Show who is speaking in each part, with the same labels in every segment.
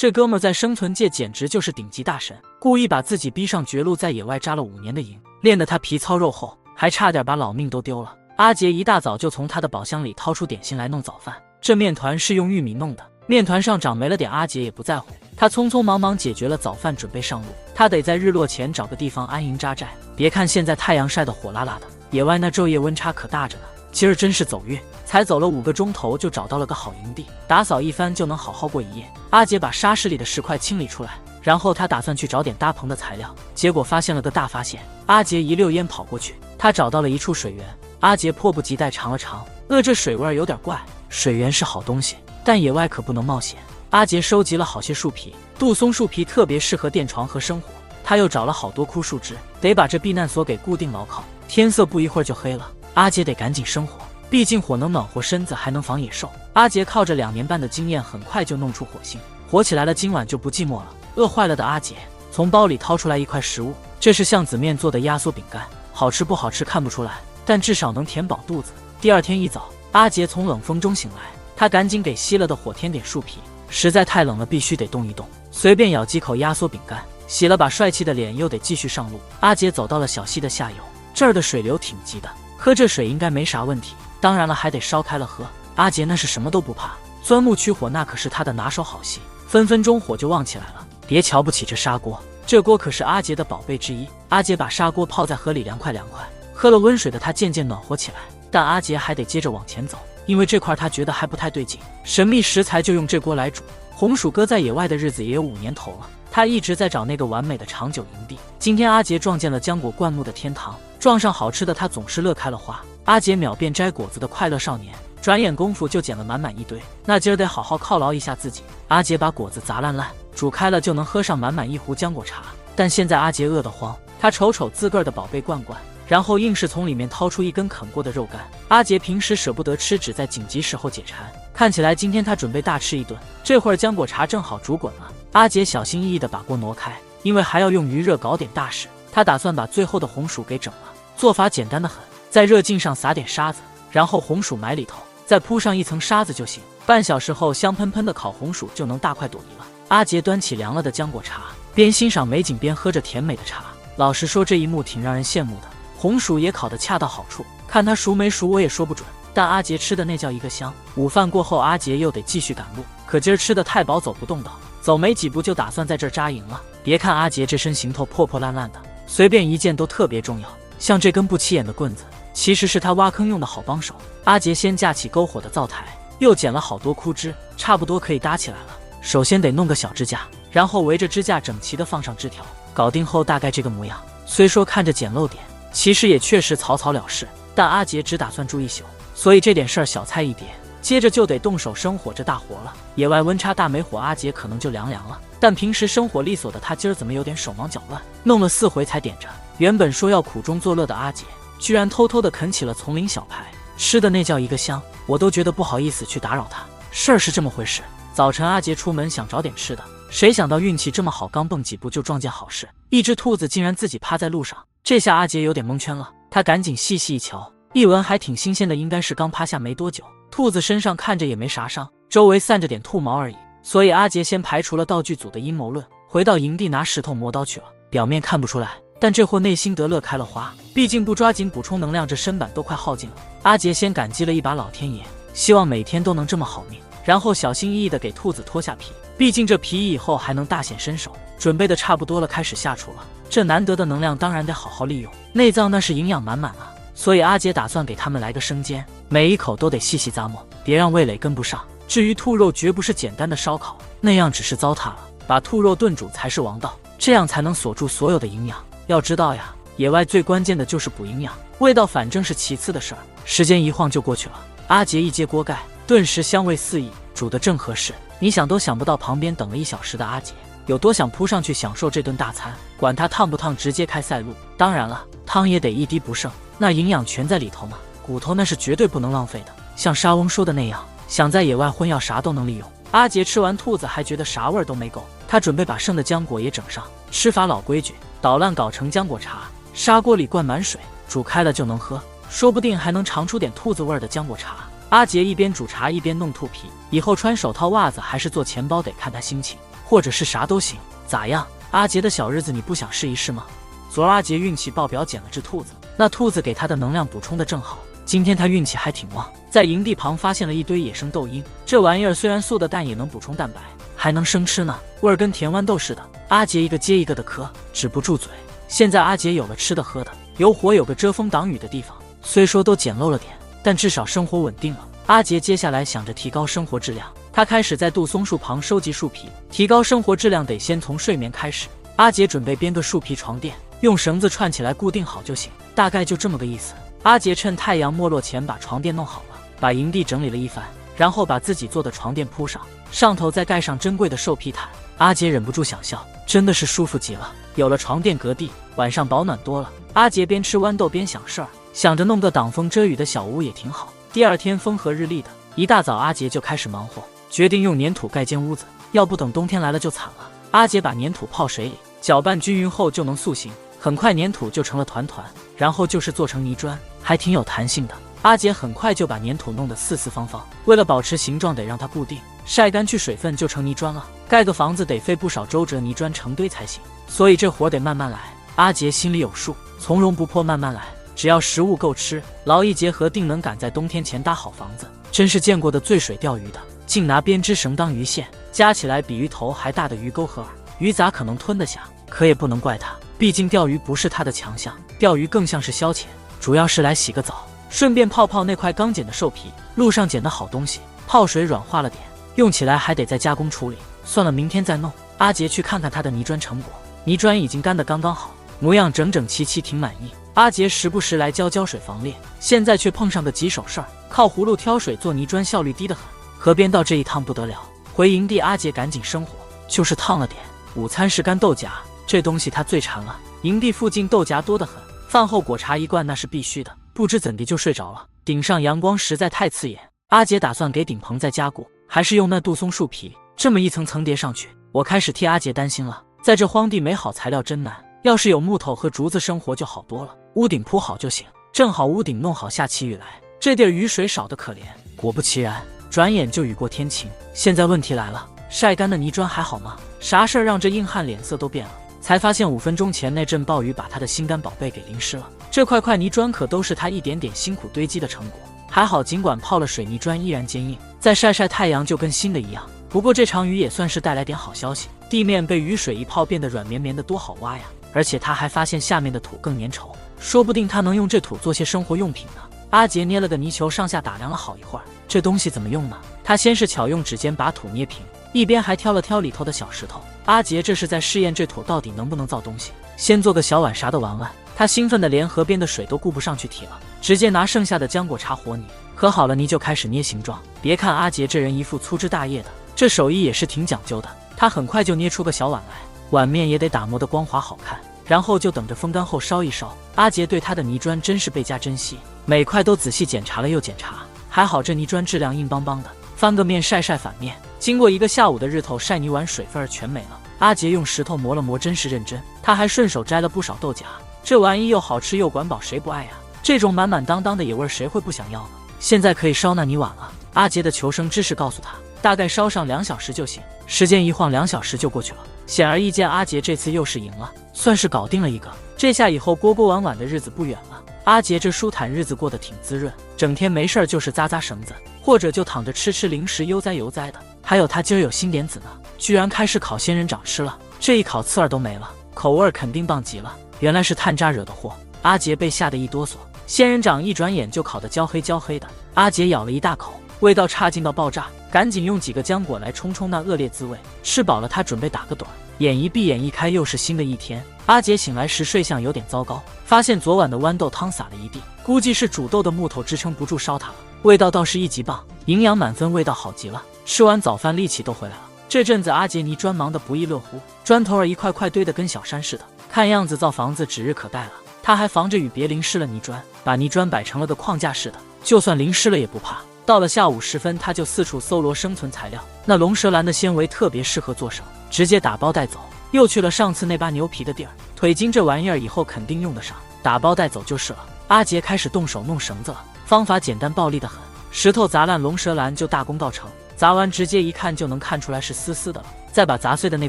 Speaker 1: 这哥们在生存界简直就是顶级大神，故意把自己逼上绝路，在野外扎了5年的营，练得他皮糙肉厚，还差点把老命都丢了。阿杰一大早就从他的宝箱里掏出点心来弄早饭，这面团是用玉米弄的，面团上长霉了点，阿杰也不在乎，他匆匆忙忙解决了早饭，准备上路。他得在日落前找个地方安营扎寨。别看现在太阳晒得火辣辣的，野外那昼夜温差可大着呢。今儿真是走运，才走了5个钟头就找到了个好营地，打扫一番就能好好过一夜。阿杰把沙室里的石块清理出来，然后他打算去找点搭棚的材料，结果发现了个大发现。阿杰一溜烟跑过去，他找到了一处水源。阿杰迫不及待尝了尝，这水味有点怪。水源是好东西，但野外可不能冒险。阿杰收集了好些树皮，杜松树皮特别适合垫床和生火。他又找了好多枯树枝，得把这避难所给固定牢靠。天色不一会儿就黑了，阿杰得赶紧生火，毕竟火能暖和身子，还能防野兽。阿杰靠着2年半的经验，很快就弄出火星，火起来了，今晚就不寂寞了。饿坏了的阿杰从包里掏出来一块食物，这是橡子面做的压缩饼干，好吃不好吃看不出来，但至少能填饱肚子。第二天一早，阿杰从冷风中醒来，他赶紧给熄了的火添点树皮，实在太冷了，必须得动一动。随便咬几口压缩饼干，洗了把帅气的脸，又得继续上路。阿杰走到了小溪的下游，这儿的水流挺急的，喝这水应该没啥问题。当然了，还得烧开了喝。阿杰那是什么都不怕，钻木取火那可是他的拿手好戏，分分钟火就旺起来了。别瞧不起这砂锅，这锅可是阿杰的宝贝之一。阿杰把砂锅泡在河里，凉快凉快。喝了温水的他渐渐暖和起来，但阿杰还得接着往前走，因为这块他觉得还不太对劲。神秘食材就用这锅来煮。红薯哥在野外的日子也有5年头了，他一直在找那个完美的长久营地。今天阿杰撞见了浆果灌木的天堂，撞上好吃的他总是乐开了花。阿杰秒变摘果子的快乐少年，转眼功夫就捡了满满一堆。那今儿得好好犒劳一下自己。阿杰把果子砸烂烂，煮开了就能喝上满满一壶浆果茶。但现在阿杰饿得慌，他瞅瞅自个儿的宝贝罐罐，然后硬是从里面掏出一根啃过的肉干。阿杰平时舍不得吃，只在紧急时候解馋，看起来今天他准备大吃一顿。这会儿浆果茶正好煮滚了，阿杰小心翼翼地把锅挪开，因为还要用余热搞点大事。他打算把最后的红薯给整了，做法简单的很，在热镜上撒点沙子，然后红薯埋里头，再铺上一层沙子就行。半小时后，香喷喷的烤红薯就能大快朵颐了。阿杰端起凉了的浆果茶，边欣赏美景边喝着甜美的茶。老实说，这一幕挺让人羡慕的。红薯也烤得恰到好处，看它熟没熟我也说不准，但阿杰吃的那叫一个香。午饭过后，阿杰又得继续赶路，可今儿吃的太饱，走不动道，走没几步就打算在这儿扎营了。别看阿杰这身行头破破烂烂的，随便一件都特别重要，像这根不起眼的棍子，其实是他挖坑用的好帮手。阿杰先架起篝火的灶台，又捡了好多枯枝，差不多可以搭起来了。首先得弄个小支架，然后围着支架整齐的放上枝条，搞定后大概这个模样。虽说看着简陋点，其实也确实草草了事，但阿杰只打算住一宿，所以这点事儿小菜一碟。接着就得动手生火这大活了。野外温差大，没火阿杰可能就凉了，但平时生火利索的他今儿怎么有点手忙脚乱，弄了4回才点着。原本说要苦中作乐的阿杰，居然偷偷的啃起了丛林小排，吃的那叫一个香，我都觉得不好意思去打扰他。事儿是这么回事，早晨阿杰出门想找点吃的，谁想到运气这么好，刚蹦几步就撞见好事，一只兔子竟然自己趴在路上。这下阿杰有点蒙圈了，他赶紧细细一瞧，一闻还挺新鲜的，应该是刚趴下没多久。兔子身上看着也没啥伤，周围散着点兔毛而已，所以阿杰先排除了道具组的阴谋论，回到营地拿石头磨刀去了。表面看不出来，但这货内心得乐开了花，毕竟不抓紧补充能量，这身板都快耗尽了。阿杰先感激了一把老天爷，希望每天都能这么好命，然后小心翼翼地给兔子脱下皮，毕竟这皮以后还能大显身手。准备的差不多了，开始下厨了。这难得的能量当然得好好利用，内脏那是营养满满啊，所以阿杰打算给他们来个生煎，每一口都得细细咂摸，别让味蕾跟不上。至于兔肉，绝不是简单的烧烤，那样只是糟蹋了，把兔肉炖煮才是王道，这样才能锁住所有的营养。要知道呀，野外最关键的就是补营养，味道反正是其次的事儿。时间一晃就过去了，阿杰一揭锅盖，顿时香味四溢，煮得正合适。你想都想不到，旁边等了1小时的阿杰有多想扑上去享受这顿大餐，管它烫不烫，直接开赛路。当然了，汤也得一滴不剩，那营养全在里头嘛，骨头那是绝对不能浪费的。像沙翁说的那样，想在野外混要啥都能利用。阿杰吃完兔子还觉得啥味儿都没够，他准备把剩的浆果也整上。吃法老规矩，捣烂搞成浆果茶，砂锅里灌满水，煮开了就能喝，说不定还能尝出点兔子味儿的浆果茶。阿杰一边煮茶一边弄兔皮，以后穿手套袜子还是做钱包得看他心情。或者是啥都行。咋样，阿杰的小日子你不想试一试吗？昨儿阿杰运气爆表，捡了只兔子，那兔子给他的能量补充的正好，今天他运气还挺旺，在营地旁发现了一堆野生豆鹰，这玩意儿虽然素的，但也能补充蛋白，还能生吃呢，味儿跟甜豌豆似的。阿杰一个接一个的嗑，止不住嘴。现在阿杰有了吃的喝的，有火，有个遮风挡雨的地方，虽说都简陋了点，但至少生活稳定了。阿杰接下来想着提高生活质量，他开始在杜松树旁收集树皮。提高生活质量得先从睡眠开始。阿杰准备编个树皮床垫，用绳子串起来固定好就行，大概就这么个意思。阿杰趁太阳没落前把床垫弄好了，把营地整理了一番，然后把自己做的床垫铺上，上头再盖上珍贵的兽皮毯。阿杰忍不住想笑，真的是舒服极了，有了床垫隔地，晚上保暖多了。阿杰边吃豌豆边想事儿，想着弄个挡风遮雨的小屋也挺好。第二天风和日丽的，一大早阿杰就开始忙活，决定用粘土盖间屋子，要不等冬天来了就惨了。阿杰把粘土泡水里，搅拌均匀后就能塑形，很快粘土就成了团团，然后就是做成泥砖，还挺有弹性的。阿杰很快就把粘土弄得四四方方，为了保持形状得让它固定，晒干去水分就成泥砖了。盖个房子得费不少周折泥砖成堆才行，所以这活得慢慢来。阿杰心里有数，从容不迫慢慢来，只要食物够吃，劳逸结合定能赶在冬天前搭好房子。真是见过的最水钓鱼的，竟拿编织绳当鱼线，加起来比鱼头还大的鱼钩和饵，鱼杂可能吞得下，可也不能怪他，毕竟钓鱼不是他的强项，钓鱼更像是消遣，主要是来洗个澡，顺便泡泡那块刚捡的兽皮。路上捡的好东西，泡水软化了点，用起来还得再加工处理，算了，明天再弄。阿杰去看看他的泥砖成果，泥砖已经干得刚刚好，模样整整齐齐，挺满意。阿杰时不时来浇水防裂，现在却碰上个棘手事儿，靠葫芦挑水做泥砖效率低得很。河边到这一趟不得了，回营地阿杰赶紧生火，就是烫了点。午餐是干豆荚，这东西他最馋了，营地附近豆荚多得很，饭后果茶一罐那是必须的。不知怎地就睡着了，顶上阳光实在太刺眼。阿杰打算给顶棚再加固，还是用那杜松树皮，这么一层层叠上去。我开始替阿杰担心了，在这荒地没好材料真难，要是有木头和竹子生活就好多了。屋顶铺好就行，正好屋顶弄好下起雨来，这地儿雨水少得可怜。果不其然，转眼就雨过天晴。现在问题来了，晒干的泥砖还好吗？啥事儿让这硬汉脸色都变了？才发现5分钟前那阵暴雨把他的心肝宝贝给淋湿了，这块块泥砖可都是他一点点辛苦堆积的成果。还好尽管泡了水，泥砖依然坚硬，再晒晒太阳就跟新的一样。不过这场雨也算是带来点好消息，地面被雨水一泡变得软绵绵的，多好挖呀！而且他还发现下面的土更粘稠，说不定他能用这土做些生活用品呢。阿杰捏了个泥球，上下打量了好一会儿，这东西怎么用呢？他先是巧用指尖把土捏平，一边还挑了挑里头的小石头。阿杰这是在试验这土到底能不能造东西。先做个小碗啥的玩玩，他兴奋的连河边的水都顾不上去提了，直接拿剩下的浆果茶和泥，和好了泥就开始捏形状。别看阿杰这人一副粗枝大叶的，这手艺也是挺讲究的。他很快就捏出个小碗来，碗面也得打磨得光滑好看，然后就等着风干后烧一烧。阿杰对他的泥砖真是倍加珍惜，每块都仔细检查了又检查，还好这泥砖质量硬邦邦的，翻个面晒晒反面。经过1个下午的日头晒泥完，水分儿全没了。阿杰用石头磨了磨，真是认真。他还顺手摘了不少豆荚，这玩意又好吃又管饱，谁不爱呀？这种满满当当的野味谁会不想要呢？现在可以烧那泥碗了。阿杰的求生知识告诉他，大概烧上2小时就行。时间一晃2小时就过去了，显而易见阿杰这次又是赢了，算是搞定了一个。这下以后锅锅碗碗的日子不远了。阿杰这舒坦日子过得挺滋润，整天没事儿就是扎扎绳子，或者就躺着吃吃零食，悠哉悠哉的。还有他今儿有新点子呢，居然开始烤仙人掌吃了，这一烤刺儿都没了，口味肯定棒极了。原来是炭渣惹的祸，阿杰被吓得一哆嗦。仙人掌一转眼就烤得焦黑焦黑的，阿杰咬了一大口，味道差劲到爆炸，赶紧用几个浆果来冲冲那恶劣滋味。吃饱了他准备打个盹，眼一闭眼一开又是新的一天。阿杰醒来时睡相有点糟糕，发现昨晚的豌豆汤洒了一地，估计是煮豆的木头支撑不住烧它了。味道倒是一级棒，营养满分，味道好极了。吃完早饭力气都回来了。这阵子阿杰泥砖忙得不亦乐乎，砖头儿一块块堆得跟小山似的，看样子造房子指日可待了。他还防着雨别淋湿了泥砖，把泥砖摆成了个框架似的，就算淋湿了也不怕。到了下午时分，他就四处搜罗生存材料，那龙舌兰的纤维特别适合做绳，直接打包带走。又去了上次那把牛皮的地儿，腿筋这玩意儿以后肯定用得上，打包带走就是了。阿杰开始动手弄绳子了，方法简单暴力的很，石头砸烂龙舌兰就大功告成，砸完直接一看就能看出来是丝丝的了。再把砸碎的那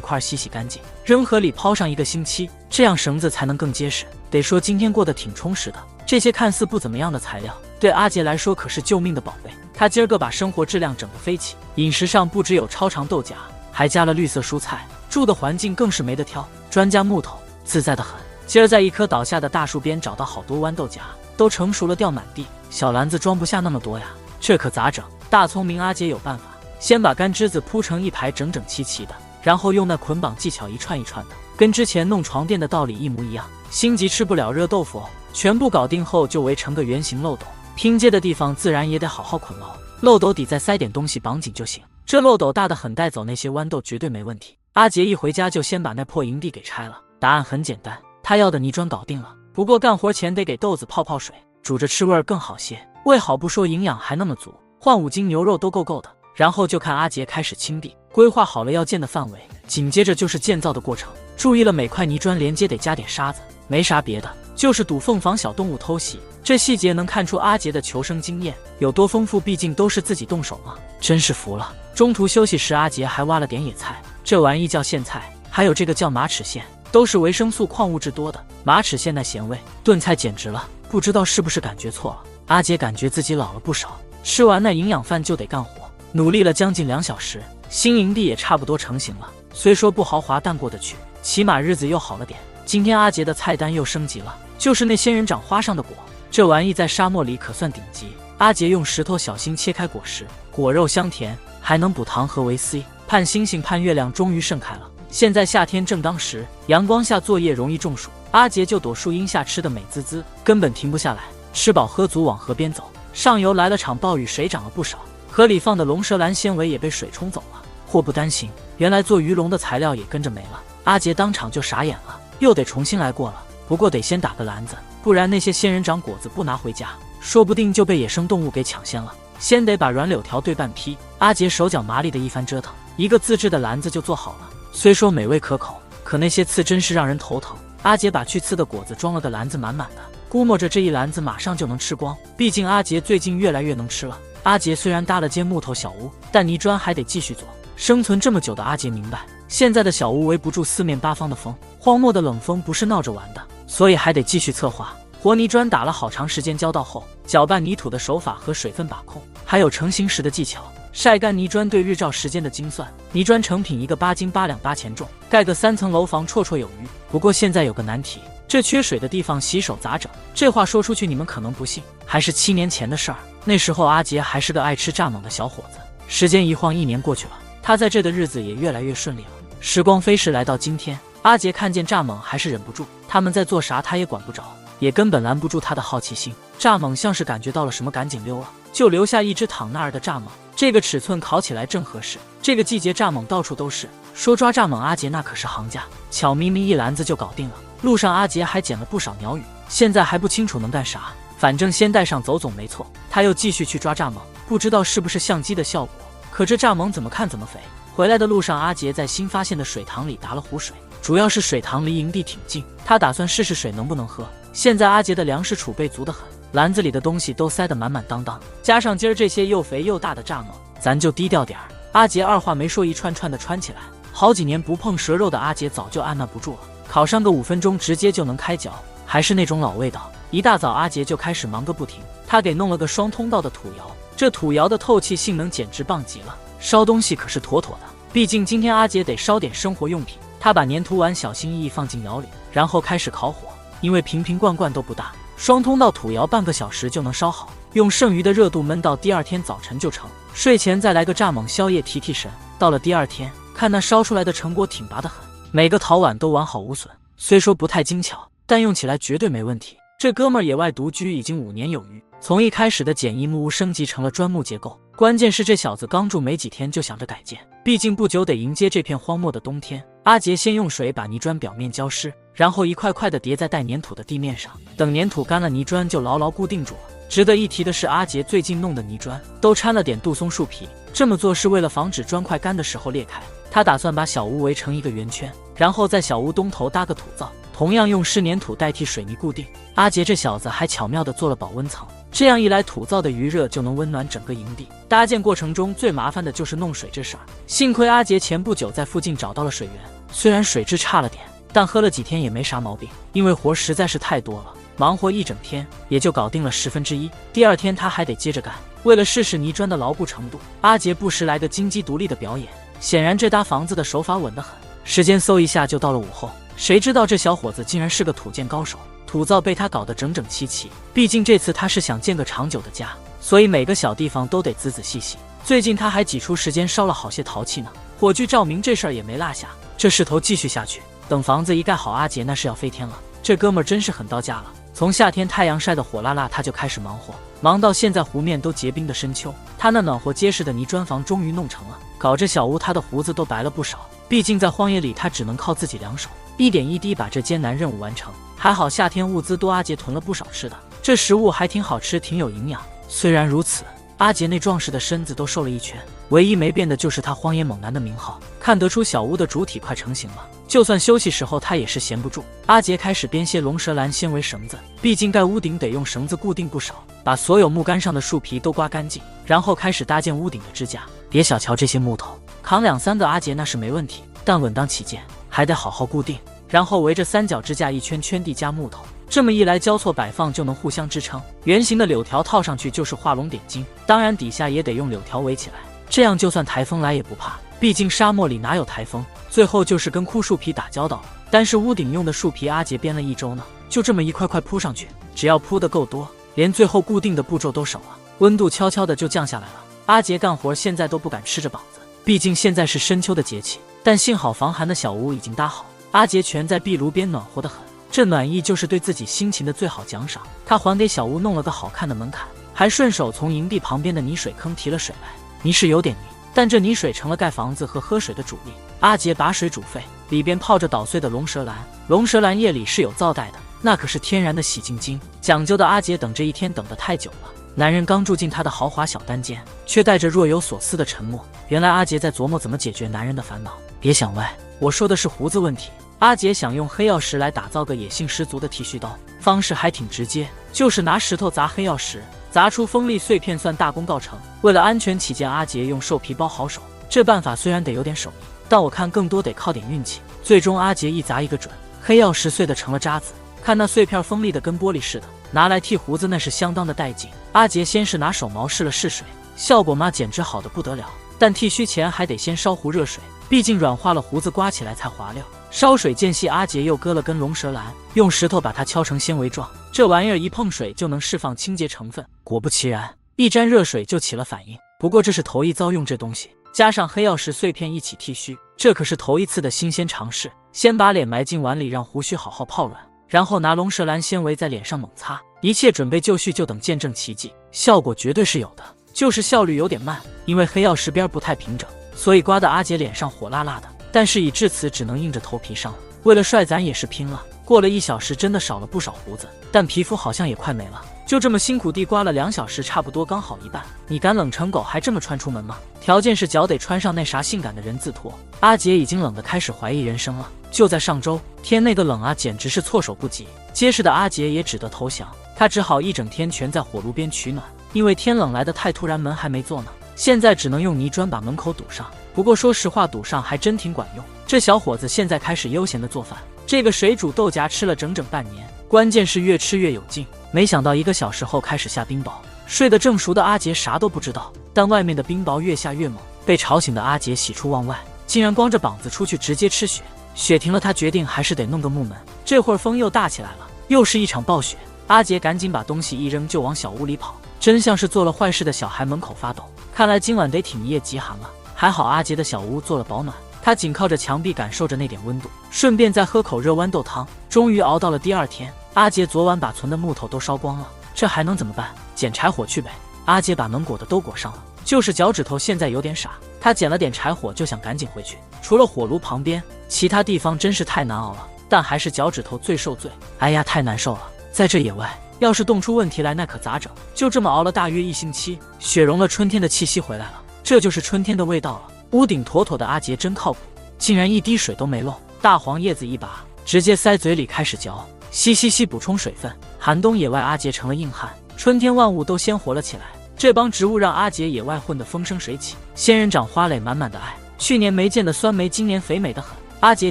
Speaker 1: 块洗干净，扔河里抛上1个星期，这样绳子才能更结实。得说今天过得挺充实的，这些看似不怎么样的材料，对阿杰来说可是救命的宝贝。他今儿个把生活质量整个飞起，饮食上不只有超长豆荚，还加了绿色蔬菜，住的环境更是没得挑，专家木头，自在的很。今儿在一棵倒下的大树边找到好多豌豆荚，都成熟了掉满地，小篮子装不下那么多呀，这可咋整？大聪明阿杰有办法，先把干枝子铺成一排整整齐齐的，然后用那捆绑技巧一串一串的，跟之前弄床垫的道理一模一样。心急吃不了热豆腐哦，全部搞定后就围成个圆形漏斗，拼接的地方自然也得好好捆牢，漏斗底再塞点东西绑紧就行。这漏斗大得很，带走那些豌豆绝对没问题。阿杰一回家就先把那破营地给拆了，答案很简单，他要的泥砖搞定了，不过干活前得给豆子泡泡水，煮着吃味儿更好些，味好不说，营养还那么足，换5斤牛肉都够的。然后就看阿杰开始清地，规划好了要建的范围，紧接着就是建造的过程。注意了，每块泥砖连接得加点沙子，没啥别的，就是堵缝防小动物偷袭。这细节能看出阿杰的求生经验有多丰富，毕竟都是自己动手嘛，真是服了。中途休息时，阿杰还挖了点野菜，这玩意叫苋菜，还有这个叫马齿苋，都是维生素矿物质多的。马齿苋那咸味，炖菜简直了。不知道是不是感觉错了，阿杰感觉自己老了不少。吃完那营养饭就得干活，努力了将近2小时，新营地也差不多成型了。虽说不豪华，但过得去，起码日子又好了点。今天阿杰的菜单又升级了，就是那仙人掌花上的果，这玩意在沙漠里可算顶级。阿杰用石头小心切开果实，果肉香甜，还能补糖和维 C。盼星星盼月亮终于盛开了。现在夏天正当时，阳光下作业容易中暑，阿杰就躲树荫下吃的美滋滋，根本停不下来。吃饱喝足往河边走，上游来了场暴雨，水涨了不少，河里放的龙舌兰纤维也被水冲走了。祸不单行，原来做鱼笼的材料也跟着没了。阿杰当场就傻眼了，又得重新来过了。不过得先打个篮子，不然那些仙人掌果子不拿回家，说不定就被野生动物给抢先了。先得把软柳条对半劈。阿杰手脚麻利的一番折腾，一个自制的篮子就做好了。虽说美味可口，可那些刺真是让人头疼。阿杰把去刺的果子装了个篮子满满的，估摸着这一篮子马上就能吃光。毕竟阿杰最近越来越能吃了。阿杰虽然搭了间木头小屋，但泥砖还得继续做。生存这么久的阿杰明白，现在的小屋围不住四面八方的风，荒漠的冷风不是闹着玩的，所以还得继续策划。活泥砖打了好长时间浇到后，搅拌泥土的手法和水分把控，还有成型时的技巧。晒干泥砖对日照时间的精算，泥砖成品一个8斤8两8钱重，盖个3层楼房绰绰有余。不过现在有个难题，这缺水的地方洗手咋整？这话说出去你们可能不信，还是7年前的事儿。那时候阿杰还是个爱吃蚱蜢的小伙子。时间一晃1年过去了，他在这的日子也越来越顺利了。时光飞逝，来到今天，阿杰看见蚱蜢还是忍不住，他们在做啥他也管不着，也根本拦不住他的好奇心。蚱蜢像是感觉到了什么，赶紧溜了，就留下一只躺那儿的蚱蜢。这个尺寸烤起来正合适，这个季节蚱蜢到处都是。说抓蚱蜢，阿杰那可是行家，巧咪咪一篮子就搞定了。路上阿杰还捡了不少鸟语，现在还不清楚能干啥，反正先带上走总没错。他又继续去抓蚱蜢，不知道是不是相机的效果，可这蚱蜢怎么看怎么肥。回来的路上，阿杰在新发现的水塘里打了壶水，主要是水塘离营地挺近，他打算试试水能不能喝。现在阿杰的粮食储备足得很，篮子里的东西都塞得满满当当，加上今儿这些又肥又大的蚱蜢，咱就低调点儿。阿杰二话没说，一串串的穿起来。好几年不碰蛇肉的阿杰早就按捺不住了，烤上个5分钟直接就能开嚼，还是那种老味道。一大早阿杰就开始忙个不停，他给弄了个双通道的土窑，这土窑的透气性能简直棒极了，烧东西可是妥妥的。毕竟今天阿杰得烧点生活用品，他把粘土碗小心翼翼放进窑里，然后开始烤火。因为瓶瓶罐罐都不大，双通道土窑半个小时就能烧好，用剩余的热度焖到第2天早晨就成。睡前再来个蚱蜢宵夜提提神。到了第2天，看那烧出来的成果挺拔得很，每个陶碗都完好无损。虽说不太精巧，但用起来绝对没问题。这哥们儿野外独居已经5年有余，从一开始的简易木屋升级成了砖木结构。关键是这小子刚住没几天就想着改建，毕竟不久得迎接这片荒漠的冬天。阿杰先用水把泥砖表面浇湿，然后一块块的叠在带粘土的地面上，等粘土干了，泥砖就牢牢固定住了。值得一提的是，阿杰最近弄的泥砖都掺了点杜松树皮，这么做是为了防止砖块干的时候裂开。他打算把小屋围成一个圆圈，然后在小屋东头搭个土灶，同样用湿粘土代替水泥固定。阿杰这小子还巧妙地做了保温层，这样一来，土灶的余热就能温暖整个营地。搭建过程中最麻烦的就是弄水这事儿，幸亏阿杰前不久在附近找到了水源，虽然水质差了点，但喝了几天也没啥毛病。因为活实在是太多了，忙活一整天也就搞定了1/10。第二天他还得接着干。为了试试泥砖的牢固程度，阿杰不时来个金鸡独立的表演。显然这搭房子的手法稳得很。时间嗖一下就到了午后，谁知道这小伙子竟然是个土建高手，土灶被他搞得整整齐齐。毕竟这次他是想建个长久的家，所以每个小地方都得仔仔细细。最近他还挤出时间烧了好些陶器呢，火炬照明这事儿也没落下。这势头继续下去，等房子一盖好，阿杰那是要飞天了。这哥们儿真是很到家了。从夏天太阳晒得火辣辣，他就开始忙活，忙到现在湖面都结冰的深秋，他那暖和结实的泥砖房终于弄成了。搞这小屋，他的胡子都白了不少。毕竟在荒野里，他只能靠自己两手，一点一滴把这艰难任务完成。还好夏天物资多，阿杰囤了不少吃的，这食物还挺好吃，挺有营养。虽然如此，阿杰那壮实的身子都瘦了一圈，唯一没变的就是他荒野猛男的名号。看得出小屋的主体快成型了，就算休息时候他也是闲不住。阿杰开始编些龙舌兰纤维绳子，毕竟盖屋顶得用绳子固定不少，把所有木杆上的树皮都刮干净，然后开始搭建屋顶的支架。别小瞧这些木头，扛2-3个阿杰那是没问题，但稳当起见还得好好固定，然后围着三角支架一圈圈地加木头，这么一来交错摆放就能互相支撑。圆形的柳条套上去就是画龙点睛，当然底下也得用柳条围起来，这样就算台风来也不怕，毕竟沙漠里哪有台风。最后就是跟枯树皮打交道了，但是屋顶用的树皮阿杰编了1周呢，就这么一块块铺上去，只要铺得够多，连最后固定的步骤都省了，温度悄悄的就降下来了。阿杰干活现在都不敢吃着膀子，毕竟现在是深秋的节气，但幸好防寒的小屋已经搭好，阿杰全在壁炉边暖和得很，这暖意就是对自己辛勤的最好奖赏。他还给小屋弄了个好看的门槛，还顺手从营地旁边的泥水坑提了水来。泥是有点泥，但这泥水成了盖房子和喝水的主力。阿杰把水煮沸，里边泡着捣碎的龙舌兰，龙舌兰叶里是有皂带的，那可是天然的洗净精，讲究的阿杰等这一天等得太久了。男人刚住进他的豪华小单间，却带着若有所思的沉默。原来阿杰在琢磨怎么解决男人的烦恼。别想歪，我说的是胡子问题。阿杰想用黑曜石来打造个野性十足的剃须刀，方式还挺直接，就是拿石头砸黑曜石，砸出锋利碎片算大功告成。为了安全起见，阿杰用兽皮包好手。这办法虽然得有点手艺，但我看更多得靠点运气。最终阿杰一砸一个准，黑曜石碎得成了渣子，看那碎片锋利的跟玻璃似的，拿来剃胡子那是相当的带劲。阿杰先是拿手毛试了试水，效果嘛简直好的不得了，但剃须前还得先烧壶热水，毕竟软化了胡子刮起来才滑溜。烧水间隙，阿杰又割了根龙舌兰，用石头把它敲成纤维状，这玩意儿一碰水就能释放清洁成分。果不其然，一沾热水就起了反应。不过这是头一遭用这东西，加上黑曜石碎片一起剃须，这可是头一次的新鲜尝试。先把脸埋进碗里，让胡须好好泡软，然后拿龙舌兰纤维在脸上猛擦，一切准备就绪，就等见证奇迹。效果绝对是有的，就是效率有点慢，因为黑曜石边不太平整，所以刮得阿杰脸上火辣辣的。但是已至此，只能硬着头皮上了。为了帅，咱也是拼了。过了1小时，真的少了不少胡子，但皮肤好像也快没了。就这么辛苦地刮了2小时，差不多刚好一半。你敢冷成狗还这么穿出门吗？条件是脚得穿上那啥性感的人字拖。阿杰已经冷得开始怀疑人生了。就在上周，天那个冷啊，简直是措手不及。结实的阿杰也只得投降，他只好一整天全在火炉边取暖，因为天冷来得太突然，门还没做呢，现在只能用泥砖把门口堵上。不过说实话，堵上还真挺管用。这小伙子现在开始悠闲的做饭，这个水煮豆荚吃了整整半年，关键是越吃越有劲。没想到1个小时后开始下冰雹，睡得正熟的阿杰啥都不知道，但外面的冰雹越下越猛，被吵醒的阿杰喜出望外，竟然光着膀子出去直接吃雪。雪停了，他决定还是得弄个木门。这会儿风又大起来了，又是一场暴雪。阿杰赶紧把东西一扔就往小屋里跑，真像是做了坏事的小孩，门口发抖。看来今晚得挺一夜极寒了。还好阿杰的小屋做了保暖，他紧靠着墙壁感受着那点温度，顺便再喝口热豌豆汤。终于熬到了第2天，阿杰昨晚把存的木头都烧光了，这还能怎么办？捡柴火去呗。阿杰把能裹的都裹上了，就是脚趾头现在有点傻。他捡了点柴火就想赶紧回去，除了火炉旁边，其他地方真是太难熬了，但还是脚趾头最受罪。哎呀，太难受了，在这野外要是冻出问题来那可咋整？就这么熬了大约1星期，雪融了，春天的气息回来了，这就是春天的味道了。屋顶妥妥的阿杰真靠谱，竟然一滴水都没漏。大黄叶子一拔，直接塞嘴里开始嚼，吸补充水分。寒冬野外，阿杰成了硬汉，春天万物都鲜活了起来。这帮植物让阿杰野外混得风生水起，仙人掌花蕾满满的爱。去年没见的酸梅，今年肥美的很。阿杰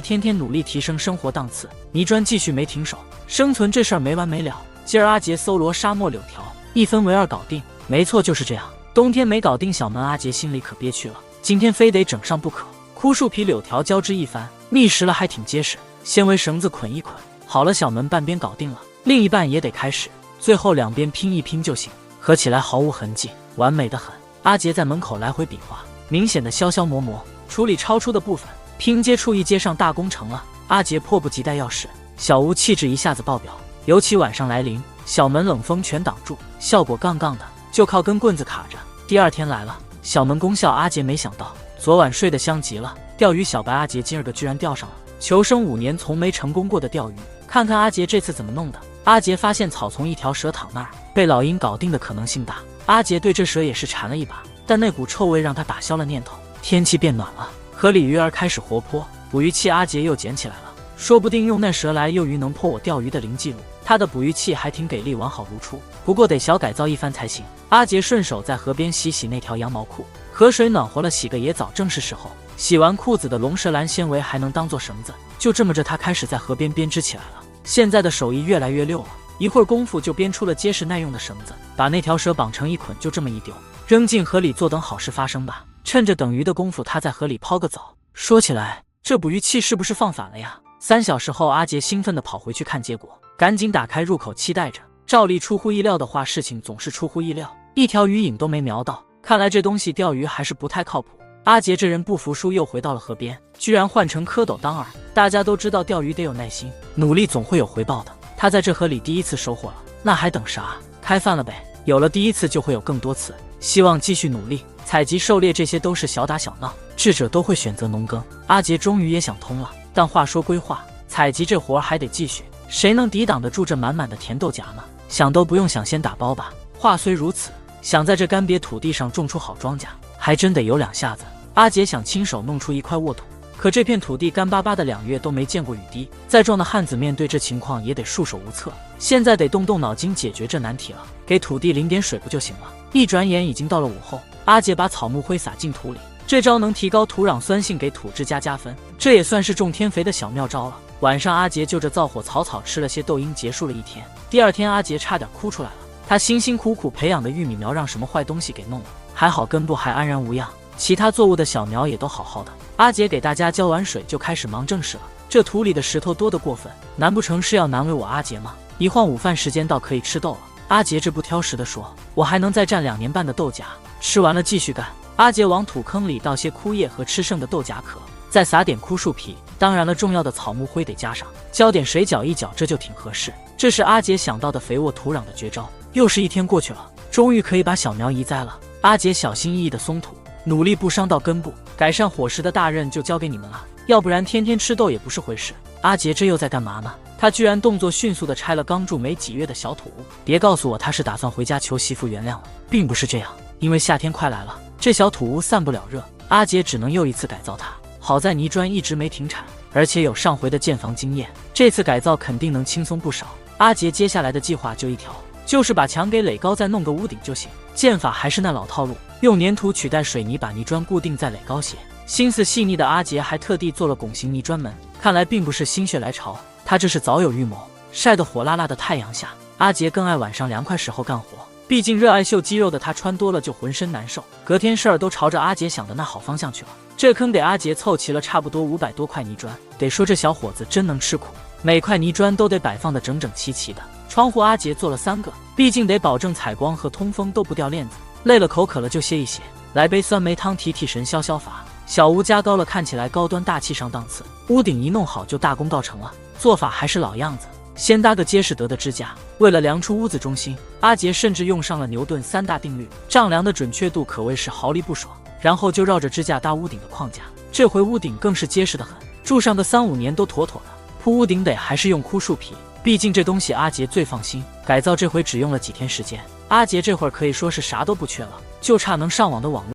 Speaker 1: 天天努力提升生活档次，泥砖继续没停手，生存这事儿没完没了。今儿阿杰搜罗沙漠柳条，1分为2搞定。没错，就是这样。冬天没搞定小门，阿杰心里可憋屈了，今天非得整上不可。枯树皮柳条交织一番，密实了还挺结实，纤维绳子捆一捆。好了，小门半边搞定了，另一半也得开始，最后2边拼一拼就行，合起来毫无痕迹，完美的很。阿杰在门口来回比划，明显的消消磨磨，处理超出的部分，拼接处一接上大工程了。阿杰迫不及待要使，小屋气质一下子爆表，尤其晚上来临，小门冷风全挡住，效果杠杠的，就靠根棍子卡着。第2天来了，小门功效阿杰没想到，昨晚睡得香极了。钓鱼小白阿杰今儿个居然钓上了，求生5年从没成功过的钓鱼，看看阿杰这次怎么弄的。阿杰发现草丛一条蛇躺那儿，被老鹰搞定的可能性大。阿杰对这蛇也是馋了一把，但那股臭味让他打消了念头。天气变暖了，河里鱼儿开始活泼，捕鱼器阿杰又捡起来了，说不定用那蛇来诱鱼能破我钓鱼的零记录。他的捕鱼器还挺给力，完好如初，不过得小改造一番才行。阿杰顺手在河边洗洗那条羊毛裤，河水暖和了，洗个野澡正是时候。洗完裤子的龙舌兰纤维还能当做绳子，就这么着他开始在河边编织起来了。现在的手艺越来越溜了，一会儿功夫就编出了结实耐用的绳子，把那条蛇绑成一捆，就这么一丢，扔进河里，坐等好事发生吧。趁着等鱼的功夫，他在河里泡个澡。说起来，这捕鱼器是不是放反了呀？3小时后，阿杰兴奋地跑回去看结果，赶紧打开入口期待着。照例出乎意料的话，事情总是出乎意料，一条鱼影都没瞄到。看来这东西钓鱼还是不太靠谱。阿杰这人不服输，又回到了河边，居然换成蝌蚪当饵。大家都知道钓鱼得有耐心，努力总会有回报的。他在这河里第1次收获了，那还等啥？开饭了呗！有了第1次就会有更多次，希望继续努力。采集、狩猎这些都是小打小闹，智者都会选择农耕。阿杰终于也想通了，但话说归话，采集这活还得继续，谁能抵挡得住这满满的甜豆荚呢？想都不用想，先打包吧。话虽如此，想在这干瘪土地上种出好庄稼，还真得有2下子。阿杰想亲手弄出一块沃土，可这片土地干巴巴的，2月都没见过雨滴，再壮的汉子面对这情况也得束手无策。现在得动动脑筋解决这难题了，给土地淋点水不就行了？一转眼已经到了午后，阿杰把草木灰撒进土里，这招能提高土壤酸性，给土质加分，这也算是种天肥的小妙招了。晚上阿杰就着灶火草草吃了些豆鹰，结束了一天。第2天阿杰差点哭出来了，他辛辛苦苦培养的玉米苗让什么坏东西给弄了，还好根部还安然无恙，其他作物的小苗也都好好的。阿杰给大家浇完水就开始忙正事了。这土里的石头多得过分，难不成是要难为我阿杰吗？一晃午饭时间到，可以吃豆了。阿杰这不挑食的说，我还能再蘸2年半的豆荚，吃完了继续干。阿杰往土坑里倒些枯叶和吃剩的豆荚壳，再撒点枯树皮，当然了，重要的草木灰得加上，浇点水搅一搅，这就挺合适。这是阿杰想到的肥沃土壤的绝招。又是1天过去了，终于可以把小苗移栽了。阿杰小心翼翼的松土，努力不伤到根部，改善伙食的大任就交给你们了，要不然天天吃豆也不是回事。阿杰这又在干嘛呢？他居然动作迅速地拆了刚住没几月的小土屋。别告诉我他是打算回家求媳妇原谅了，并不是这样，因为夏天快来了，这小土屋散不了热，阿杰只能又一次改造它。好在泥砖一直没停产，而且有上回的建房经验，这次改造肯定能轻松不少。阿杰接下来的计划就一条，就是把墙给垒高，再弄个屋顶就行。建法还是那老套路，用粘土取代水泥，把泥砖固定再垒高些。心思细腻的阿杰还特地做了拱形泥砖门，看来并不是心血来潮，他这是早有预谋。晒得火辣辣的太阳下，阿杰更爱晚上凉快时候干活，毕竟热爱秀肌肉的他穿多了就浑身难受。隔天事儿都朝着阿杰想的那好方向去了。这坑给阿杰凑齐了差不多500多块泥砖，得说这小伙子真能吃苦，每块泥砖都得摆放得整整齐齐的。窗户阿杰做了3个，毕竟得保证采光和通风都不掉链子。累了口渴了就歇一歇，来杯酸梅汤提提神消消乏。小屋加高了，看起来高端大气上档次。屋顶一弄好就大功告成了。做法还是老样子，先搭个结实得的支架。为了量出屋子中心，阿杰甚至用上了牛顿3大定律，丈量的准确度可谓是毫厘不爽。然后就绕着支架搭屋顶的框架，这回屋顶更是结实得很，住上个3、5年都妥妥的。铺屋顶得还是用枯树皮，毕竟这东西阿杰最放心。改造这回只用了几天时间，阿杰这会儿可以说是啥都不缺了，就差能上网的网络。